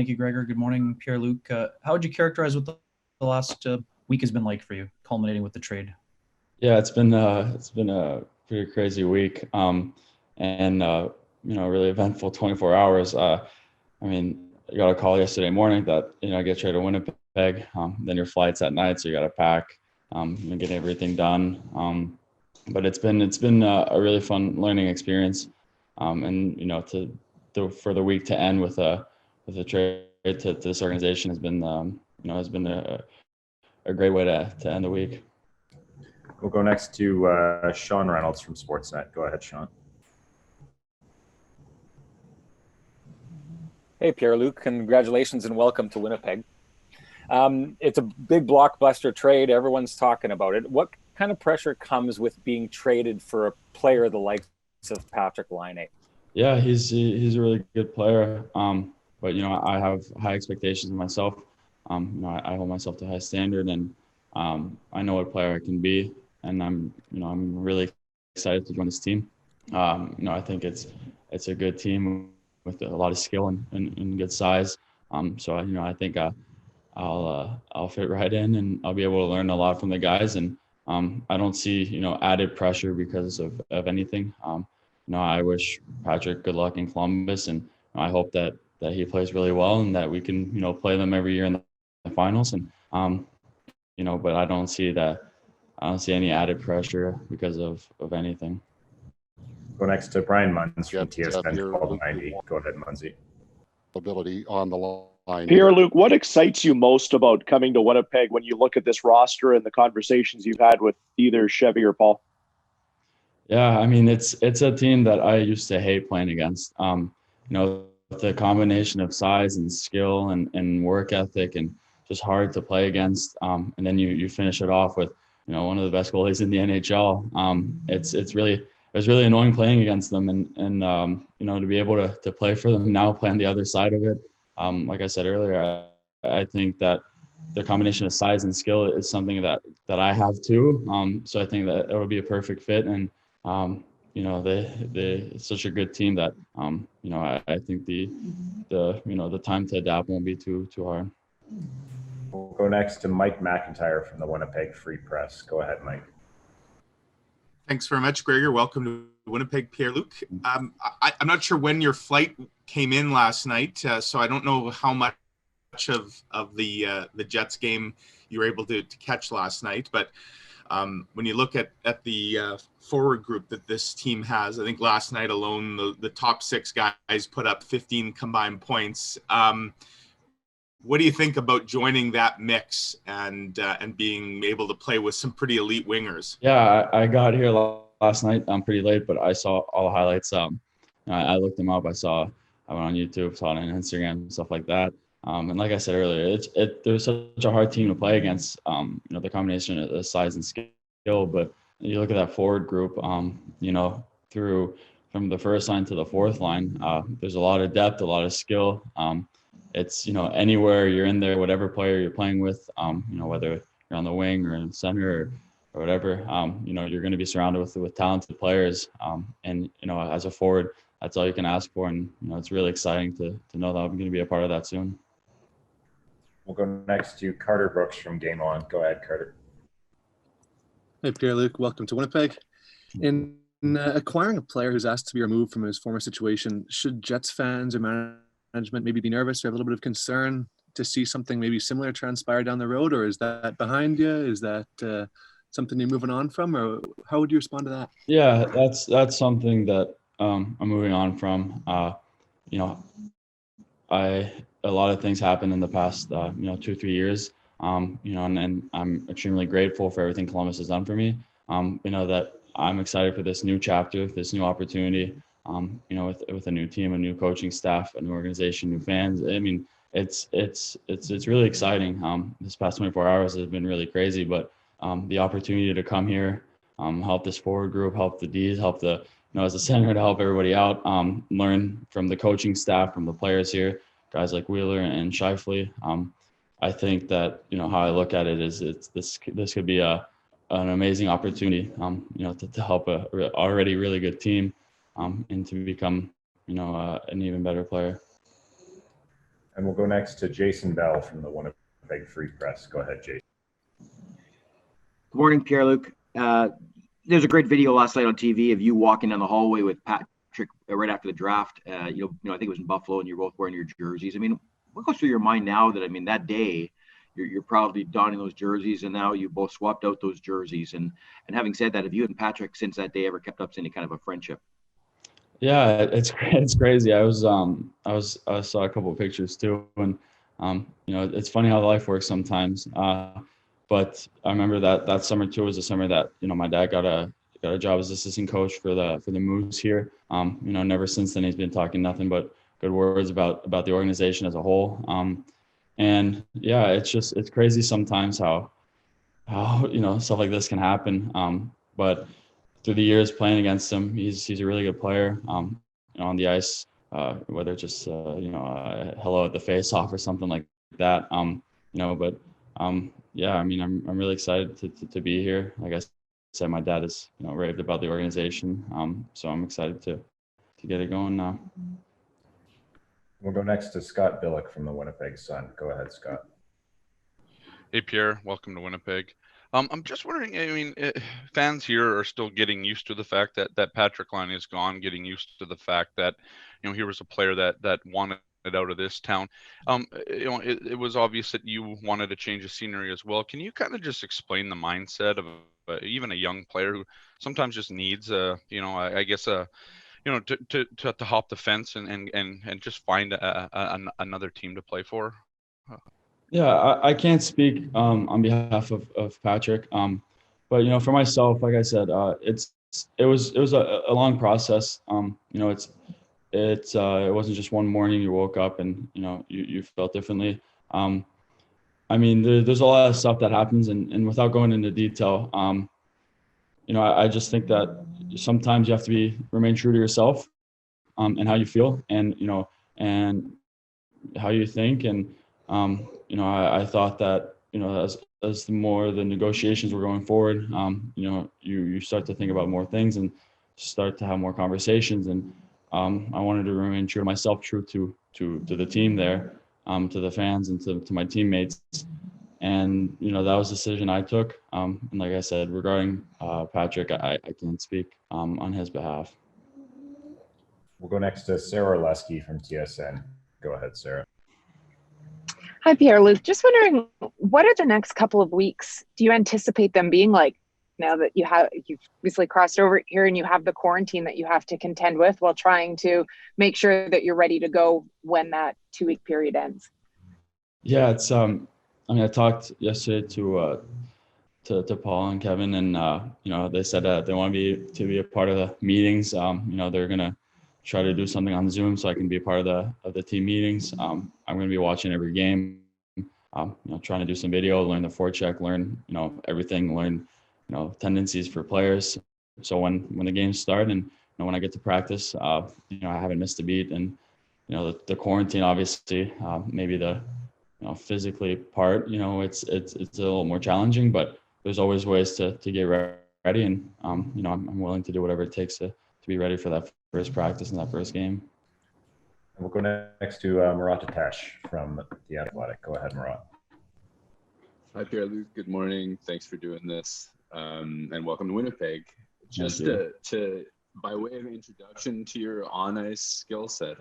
Thank you, Gregor. Good morning, Pierre-Luc. How would you characterize what the last week has been like for you, culminating with the trade? Yeah, it's been a pretty crazy week, and really eventful 24 hours. I mean, I got a call yesterday morning that I get traded to Winnipeg. Then your flight's at night, so you got to pack, and get everything done. But it's been a really fun learning experience, and for the week to end with a trade to this organization has been a great way to end the week. We'll go next to Sean Reynolds from Sportsnet. Go ahead, Sean. Hey, Pierre-Luc, congratulations and welcome to Winnipeg. It's a big blockbuster trade. Everyone's talking about it. What kind of pressure comes with being traded for a player the likes of Patrik Laine? Yeah, he's a really good player. But I have high expectations of myself. I hold myself to a high standard, and I know what player I can be, and I'm really excited to join this team. I think it's a good team with a lot of skill and good size. So I think I'll fit right in, and I'll be able to learn a lot from the guys. And I don't see added pressure because of anything. I wish Patrik good luck in Columbus, and I hope that he plays really well and that we can play them every year in the finals. And but I don't see any added pressure because of anything. Go next to Brian Munz from TSN 1290. Go ahead, Munzie. Ability on the line. Pierre-Luc, what excites you most about coming to Winnipeg when you look at this roster and the conversations you've had with either Chevy or Paul? Yeah, I mean, it's a team that I used to hate playing against. The combination of size and skill and work ethic, and just hard to play against. And then you finish it off with one of the best goalies in the NHL. It was really annoying playing against them, and to be able to play for them now, play on the other side of it. Like I said earlier, I think that the combination of size and skill is something that I have too. So I think that it would be a perfect fit, and it's such a good team that I think the time to adapt won't be too hard. We'll go next to Mike McIntyre from the Winnipeg Free Press. Go ahead, Mike. Thanks very much, Gregor. Welcome to Winnipeg, Pierre-Luc. I'm not sure when your flight came in last night, so I don't know how much of the Jets game you were able to catch last night. But when you look at the forward group that this team has, I think last night alone, the top six guys put up 15 combined points. What do you think about joining that mix and being able to play with some pretty elite wingers? Yeah, I got here last night. I'm pretty late, but I saw all the highlights. I looked them up. I went on YouTube, saw it on Instagram, stuff like that. And like I said earlier, there's such a hard team to play against. The combination of the size and skill. But you look at that forward group. Through from the first line to the fourth line, there's a lot of depth, a lot of skill. It's anywhere you're in there, whatever player you're playing with, whether you're on the wing or in the center or whatever, you're going to be surrounded with talented players. And as a forward, that's all you can ask for. And it's really exciting to know that I'm going to be a part of that soon. We'll go next to Carter Brooks from Game On. Go ahead, Carter. Hey, Pierre-Luc, welcome to Winnipeg. In acquiring a player who's asked to be removed from his former situation, should Jets fans or management maybe be nervous or have a little bit of concern to see something maybe similar transpire down the road, or is that behind you? Is that something you're moving on from, or how would you respond to that? Yeah, that's something that I'm moving on from. A lot of things happened in the past 2-3 years, and I'm extremely grateful for everything Columbus has done for me. That I'm excited for this new chapter, this new opportunity. With a new team, a new coaching staff, a new organization, new fans. I mean, it's really exciting. This past 24 hours has been really crazy, but the opportunity to come here, help this forward group, help the Ds, help as a center to help everybody out, learn from the coaching staff, from the players here, guys like Wheeler and Scheifele. I think that how I look at it is this could be an amazing opportunity, to help a already really good team. And to become, an even better player. And we'll go next to Jason Bell from the Winnipeg Free Press. Go ahead, Jason. Good morning, Pierre-Luc. There's a great video last night on TV of you walking down the hallway with Patrik right after the draft. I think it was in Buffalo, and you're both wearing your jerseys. I mean, what goes through your mind now that, that day you're proudly donning those jerseys, and now you both swapped out those jerseys? And having said that, have you and Patrik since that day ever kept up any kind of a friendship? Yeah, it's crazy. I saw a couple of pictures too, and it's funny how life works sometimes. But I remember that summer too was the summer that my dad got a job as assistant coach for the Moose here. Never since then he's been talking nothing but good words about the organization as a whole. And yeah, it's crazy sometimes how stuff like this can happen. But through the years playing against him, he's a really good player. On the ice, whether it's just hello at the face-off or something like that. Yeah, I'm really excited to be here. Like I said, my dad is raved about the organization, so I'm excited to get it going now. We'll go next to Scott Billick from the Winnipeg Sun. Go ahead, Scott. Hey, Pierre. Welcome to Winnipeg. I'm just wondering, fans here are still getting used to the fact that Patrik Laine is gone, getting used to the fact that, he was a player that wanted out of this town. It was obvious that you wanted to change the scenery as well. Can you kind of just explain the mindset of even a young player who sometimes just needs, to hop the fence and just find another team to play for? Yeah, I can't speak on behalf of Patrik, but for myself, like I said, it was a long process. It wasn't just one morning you woke up and you felt differently. There's a lot of stuff that happens, and without going into detail, I just think that sometimes you have to remain true to yourself, and how you feel, and and how you think, and I thought that as the more the negotiations were going forward, you start to think about more things and start to have more conversations, and I wanted to remain true to myself, true to the team there, to the fans and to my teammates, and that was the decision I took. And like I said, regarding Patrik, I can't speak on his behalf. We'll go next to Sarah Lesky from TSN. Go ahead, Sarah. Hi, Pierre-Luc. Just wondering, what are the next couple of weeks? Do you anticipate them being like, now that you've recently crossed over here and you have the quarantine that you have to contend with while trying to make sure that you're ready to go when that 2-week period ends? Yeah, it's I talked yesterday to Paul and Kevin, and they said that they want to be a part of the meetings. They're gonna try to do something on Zoom so I can be a part of the team meetings. I'm going to be watching every game, trying to do some video, learn the forecheck, learn, everything, learn, tendencies for players. So when the games start and when I get to practice, I haven't missed a beat. And, the quarantine, obviously, maybe the, physically part, it's a little more challenging, but there's always ways to get ready. And, I'm willing to do whatever it takes to be ready for that first practice and that first game. And we'll go next to Murat Atesh from The Athletic. Go ahead, Murat. Hi, Pierre-Luc. Good morning. Thanks for doing this, and welcome to Winnipeg. Just to by way of introduction to your on-ice skill set,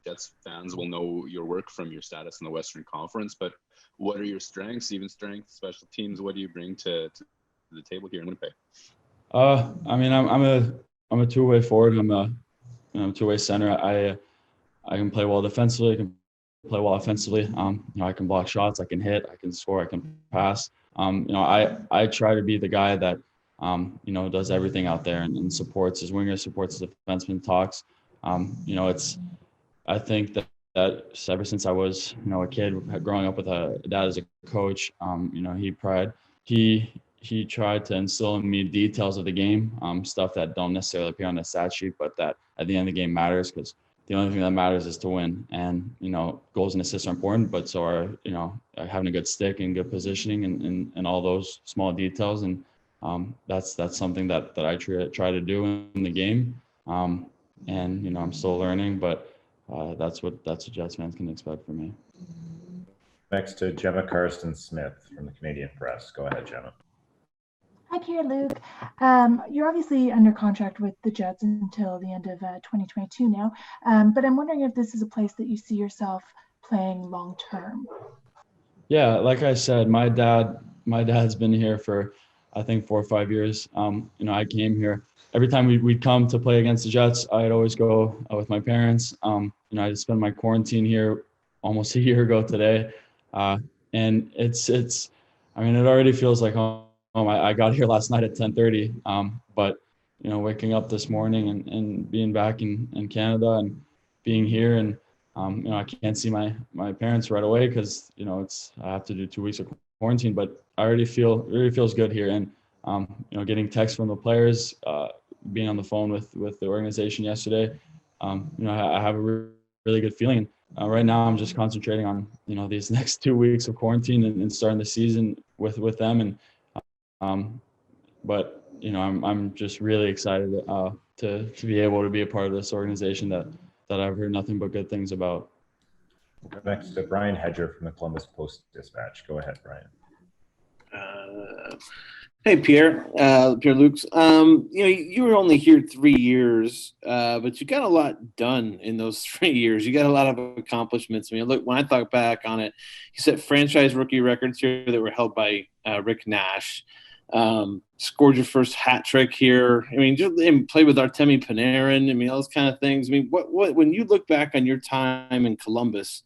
Jets fans will know your work from your status in the Western Conference, but what are your strengths, even strengths, special teams? What do you bring to the table here in Winnipeg? I'm a two-way forward. I'm a two-way center. I can play well defensively. I can play well offensively. I can block shots. I can hit. I can score. I can pass. I try to be the guy that does everything out there and supports his winger, supports his defenseman, talks. I think that ever since I was a kid growing up with a dad as a coach, he tried to instill in me details of the game, stuff that don't necessarily appear on the stat sheet, but that at the end of the game matters, because the only thing that matters is to win. And, goals and assists are important, but so are, having a good stick and good positioning and all those small details. And that's something that I try to do in the game. And, I'm still learning, but that's what Jets fans can expect from me. Next to Gemma Karsten-Smith from the Canadian Press. Go ahead, Gemma. Hi, Pierre-Luc. You're obviously under contract with the Jets until the end of 2022 now, but I'm wondering if this is a place that you see yourself playing long term. Yeah, like I said, my dad's been here for I think 4 or 5 years. I came here every time we'd come to play against the Jets. I'd always go with my parents. I spent my quarantine here almost a year ago today, and it already feels like home. I got here last night at 10:30, but waking up this morning and being back in Canada and being here and I can't see my parents right away because I have to do 2 weeks of quarantine, but I already feels good here. And getting texts from the players, being on the phone with the organization yesterday, I have a really good feeling. Right now, I'm just concentrating on these next 2 weeks of quarantine and starting the season with them. And but I'm just really excited to be able to be a part of this organization that I've heard nothing but good things about. Next to Brian Hedger from the Columbus Post-Dispatch. Go ahead, Brian. Hey, Pierre-Luc. You were only here 3 years, but you got a lot done in those 3 years. You got a lot of accomplishments. Look, when I thought back on it, you set franchise rookie records here that were held by Rick Nash. Scored your first hat trick here. And played with Artemi Panarin. All those kind of things. What when you look back on your time in Columbus,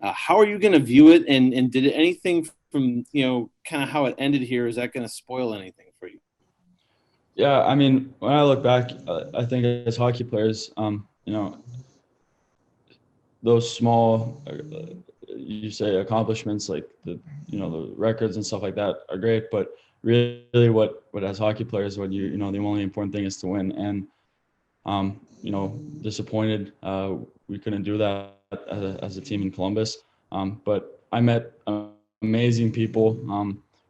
how are you going to view it? And did anything from kind of how it ended here, is that going to spoil anything for you? Yeah, when I look back, I think as hockey players, those small, you say accomplishments like the records and stuff like that are great, but really what as hockey players, the only important thing is to win. And disappointed we couldn't do that as a team in Columbus, but I met amazing people,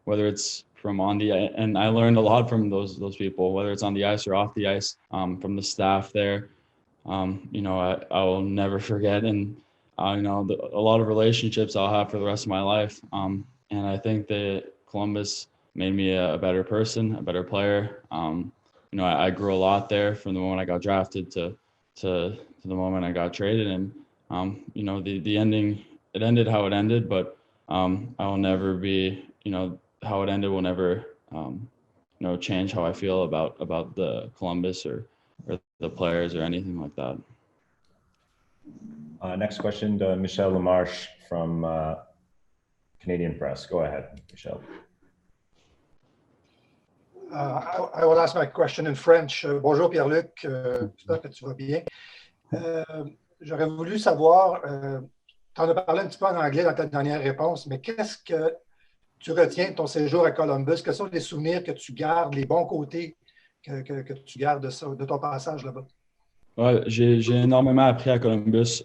whether it's from on the, and I learned a lot from those people, whether it's on the ice or off the ice, from the staff there. I will never forget, and a lot of relationships I'll have for the rest of my life. And I think that Columbus made me a better person, a better player. I grew a lot there from the moment I got drafted to the moment I got traded. And the ending, it ended how it ended, but I will never be, how it ended will never, change how I feel about the Columbus or the players or anything like that. Next question to Michel Lamarche from Canadian Press. Go ahead, Michel. I will ask my question in French. Bonjour Pierre-Luc, j'espère que tu vas bien. J'aurais voulu savoir, tu en as parlé un petit peu en anglais dans ta dernière réponse, mais qu'est-ce que tu retiens de ton séjour à Columbus? Quels sont les souvenirs que tu gardes, les bons côtés que tu gardes de ton passage là-bas? Ouais, j'ai énormément appris à Columbus.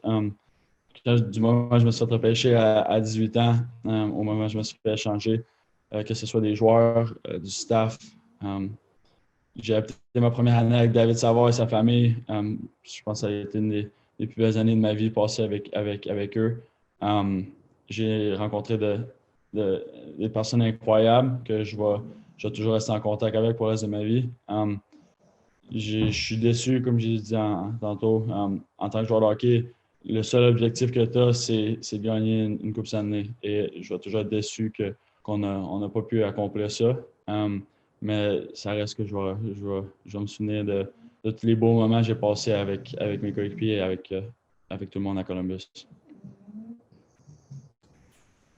Du moment où je me suis repêché à 18 ans, au moment où je me suis fait échanger, que ce soit des joueurs, du staff. J'ai appris ma première année avec David Savard et sa famille. Je pense que ça a été une des plus belles années de ma vie passées avec eux. J'ai rencontré des personnes incroyables que je vais toujours rester en contact avec pour le reste de ma vie. Je suis déçu, comme j'ai dit tantôt, en tant que joueur de hockey, le seul objectif que tu as, c'est de gagner une Coupe Stanley. Et je vais toujours être déçu qu'on n'a pas pu accomplir ça. Mais ça reste que je vais me souvenir de tous les beaux moments que j'ai passés avec mes coéquipiers et avec tout le monde à Columbus.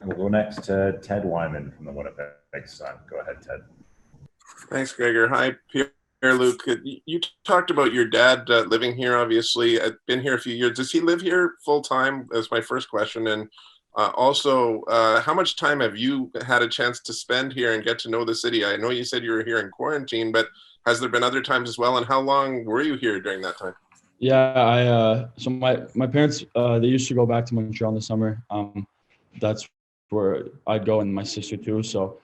We'll go next to Ted Wyman from the Winnipeg Sun. Go ahead, Ted. Thanks, Gregor. Hi, Pierre-Luc. You talked about your dad living here, obviously. I've been here a few years. Does he live here full-time? That's my first question. And also, how much time have you had a chance to spend here and get to know the city? I know you said you were here in quarantine, but has there been other times as well? And how long were you here during that time? Yeah, so my parents, they used to go back to Montreal in the summer. That's where I'd go, and my sister too. So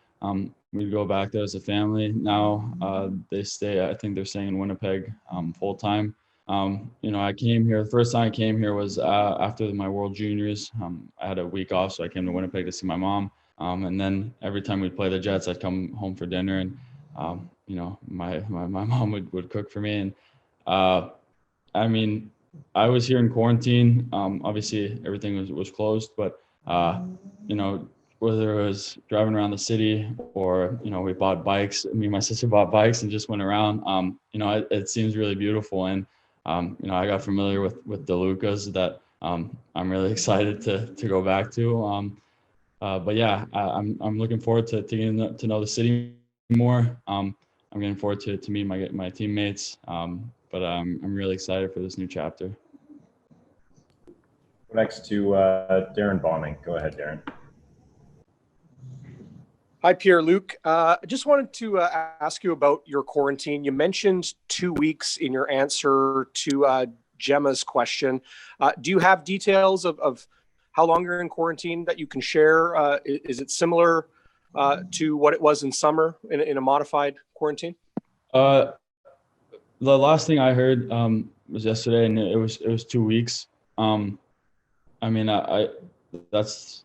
we'd go back there as a family. Now they stay, I think they're staying in Winnipeg full time. I came here. The first time I came here was after my World Juniors. I had a week off, so I came to Winnipeg to see my mom. And then every time we'd play the Jets, I'd come home for dinner, and my mom would cook for me. And I was here in quarantine. Obviously, everything was closed, but whether it was driving around the city or we bought bikes. Me and my sister bought bikes and just went around. It seems really beautiful, and I got familiar with the Lucas that I'm really excited to go back to. But yeah, I'm looking forward to getting to know the city more. I'm getting forward to meet my teammates. But I'm really excited for this new chapter. Next to Darren Bombing. Go ahead, Darren. Hi, Pierre-Luc. I just wanted to ask you about your quarantine. You mentioned 2 weeks in your answer to Gemma's question. Do you have details of how long you're in quarantine that you can share? Is it similar to what it was in summer in a modified quarantine? The last thing I heard was yesterday, and it was 2 weeks. That's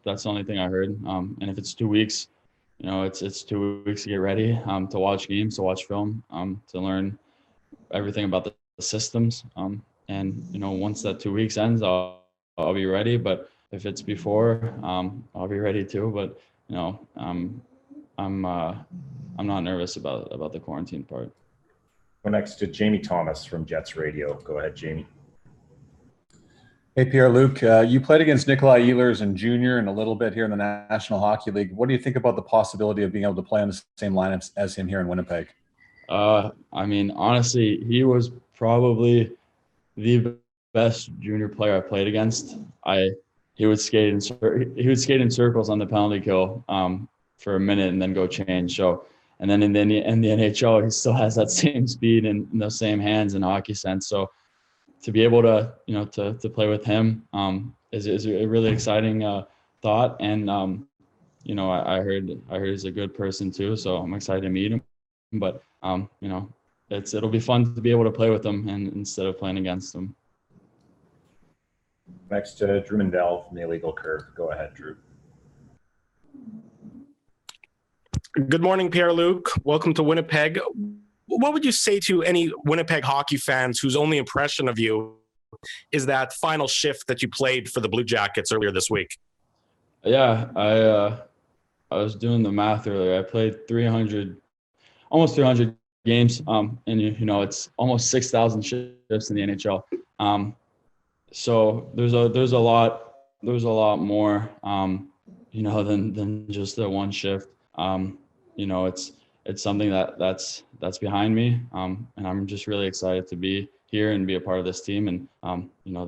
the only thing I heard. And if it's 2 weeks, it's 2 weeks to get ready, to watch games, to watch film, to learn everything about the systems. And once that 2 weeks ends, I'll be ready. But if it's before, I'll be ready too. But I'm not nervous about the quarantine part. Go next to Jamie Thomas from Jets Radio. Go ahead, Jamie. Hey, Pierre-Luc, you played against Nikolai Ehlers in junior and a little bit here in the National Hockey League. What do you think about the possibility of being able to play on the same lineups as him here in Winnipeg? Honestly, he was probably the best junior player I played against. He would skate in circles on the penalty kill for a minute and then go change. So, and then in the NHL, he still has that same speed and the same hands and hockey sense. So, to be able to to play with him is a really exciting thought. And I heard he's a good person too, so I'm excited to meet him. But it'll be fun to be able to play with him and instead of playing against him. Next to Drew Mandel from the Illegal Curve. Go ahead, Drew. Good morning, Pierre-Luc. Welcome to Winnipeg. What would you say to any Winnipeg hockey fans whose only impression of you is that final shift that you played for the Blue Jackets earlier this week? Yeah, I was doing the math earlier. I played almost 300 games, and it's almost 6,000 shifts in the NHL. So there's a lot more, than just the one shift. It's something that's behind me, and I'm just really excited to be here and be a part of this team. And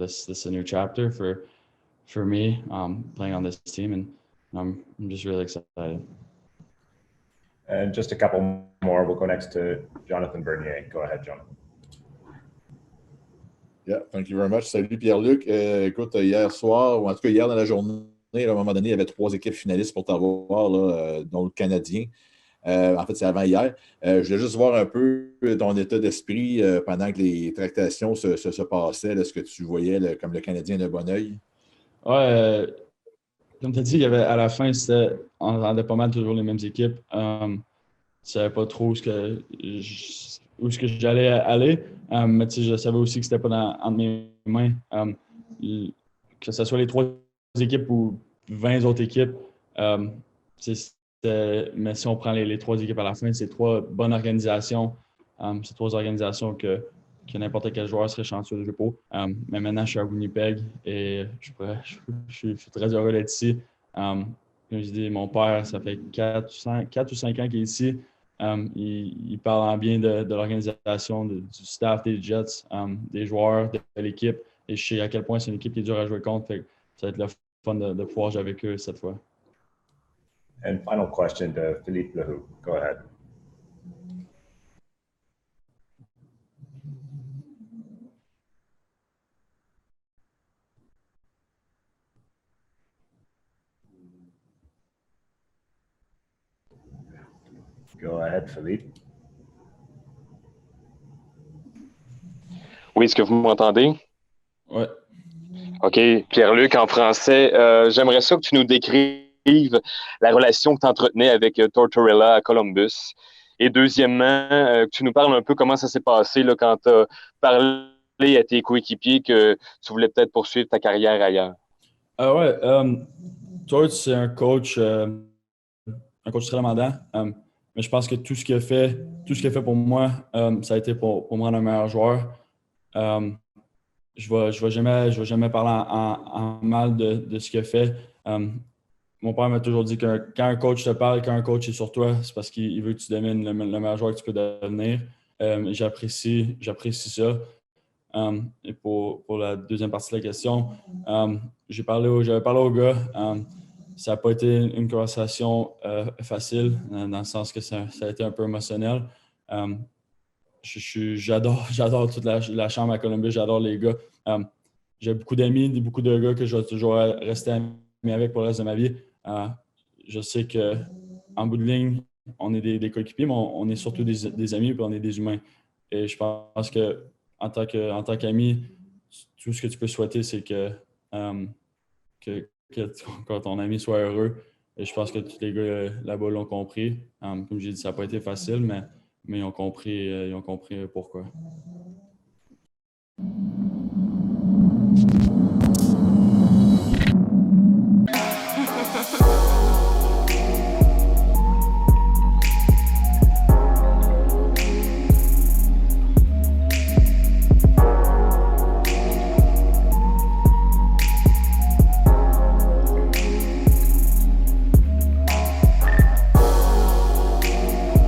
this is a new chapter for me, playing on this team, and I'm just really excited. And just a couple more. We'll go next to Jonathan Bernier. Go ahead, Jonathan. Yeah, thank you very much. Salut Pierre-Luc. Écoute, hier soir, ou en tout cas hier dans la journée, à un moment donné, il y avait 3 équipes finalistes pour t'avoir, dont le Canadien. En fait, c'est avant hier. Je voulais juste voir un peu ton état d'esprit pendant que les tractations se passaient. Est-ce que tu voyais comme le Canadien d'un bon oeil? Ouais, comme tu as dit, à la fin, on rendait pas mal toujours les mêmes équipes. Je ne savais pas trop où est-ce que j'allais aller, mais je savais aussi que c'était pas entre mes mains. Que ce soit les 3 équipes ou 20 autres équipes, mais si on prend les 3 équipes à la fin, c'est 3 bonnes organisations. C'est 3 organisations que n'importe quel joueur serait chanceux de jouer pour. Mais maintenant, je suis à Winnipeg et je suis très heureux d'être ici. Comme je dis, mon père, ça fait 4 ou 5 ans qu'il est ici. Il parle en bien de l'organisation, du staff des Jets, des joueurs, de l'équipe. Et je sais à quel point c'est une équipe qui est dure à jouer contre. Fait que ça va être le fun de pouvoir jouer avec eux cette fois. And final question to Philippe Lehoux. Go ahead. Go ahead, Philippe. Oui, est-ce que vous m'entendez? Ouais. OK. Pierre-Luc, en français, j'aimerais ça que tu nous décrives la relation que tu entretenais avec Tortorella à Columbus. Et deuxièmement, que tu nous parles un peu comment ça s'est passé là, quand tu as parlé à tes coéquipiers que tu voulais peut-être poursuivre ta carrière ailleurs. Ah ouais, Tort, c'est un coach très demandant. Mais je pense que tout ce qu'il a fait pour moi, ça a été pour me rendre un meilleur joueur. Je vais jamais parler en mal de ce qu'il a fait. Mon père m'a toujours dit que quand un coach te parle, quand un coach est sur toi, c'est parce qu'il veut que tu deviennes le meilleur joueur que tu peux devenir. J'apprécie ça. Et pour la deuxième partie de la question, j'avais parlé au gars. Ça n'a pas été une conversation facile, dans le sens que ça a été un peu émotionnel. J'adore toute la chambre à Columbus, j'adore les gars. J'ai beaucoup d'amis, beaucoup de gars que je vais toujours rester ami avec pour le reste de ma vie. Je sais qu'en bout de ligne, on est des coéquipiers, mais on est surtout des amis et on est des humains. Et je pense que en tant qu'ami, tout ce que tu peux souhaiter, c'est que ton ami soit heureux. Et je pense que tous les gars là-bas l'ont compris. Comme j'ai dit, ça n'a pas été facile, mais ils ont compris pourquoi.